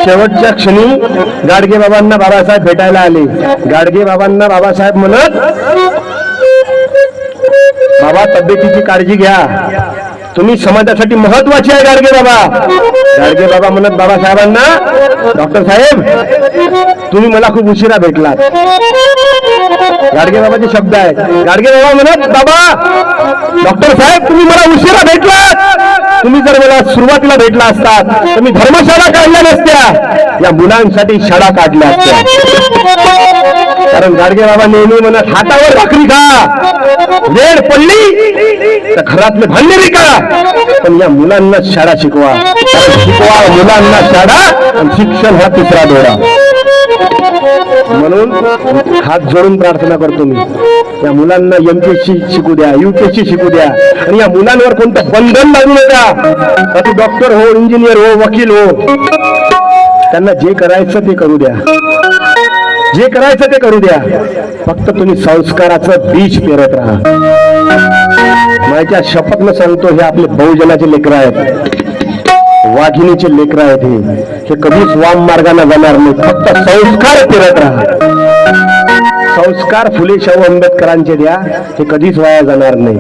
शेवटच्या क्षणी गाडगे बाबांना बाबासाहेब भेटायला आले. गाडगे बाबांना बाबासाहेब म्हणत, बाबा तब्येतीची काळजी घ्या, तुम्ही समाजासाठी महत्वाची आहे गाडगे बाबा. गाडगे बाबा म्हणत बाबासाहेबांना, डॉक्टर साहेब तुम्ही मला खूप उशिरा भेटलात. गाडगे बाबाचे शब्द आहेत. गाडगे बाबा म्हणत, बाबा डॉक्टर साहेब तुम्ही मला उशिरा भेटलात, तुम्ही जर मला सुरुवातीला भेटला असतात तर मी धर्मशाळा काढल्या नसत्या, या मुलांसाठी शाळा काढल्या असत्या. कारण गाडगे बाबा नेहमी म्हणत, हातावर भाकरी खा, वेळ पडली तर घरातले भांडे विका, पण या मुलांना शाळा शिकवा. शिकवा मुलांना शाळा, आणि शिक्षण हा तिसरा दोरा. म्हणून हात जोडून प्रार्थना करतो मी, या मुलांना एमपीएससी शिकू द्या, यूपीएससी शिकू द्या, आणि या मुलांवर कोणतं बंधन लागू नका. तू डॉक्टर हो, इंजिनियर हो, वकील हो, त्यांना जे करायचं ते करू द्या, जे करायचं ते करू द्या. फक्त तुम्ही संस्काराचं बीज पेरत राहा. माझ्या शपथनं सांगतो, हे आपले बहुजनाचे लेकरं आहेत, वाघिणीचे लेकरं आहेत. हे कधीच वाम मार्गाने जाणार नाही. फक्त संस्कार पेरत राहा. संस्कार फुले शाहू आंबेडकरांचे द्या, हे कधीच वाया जाणार नाही.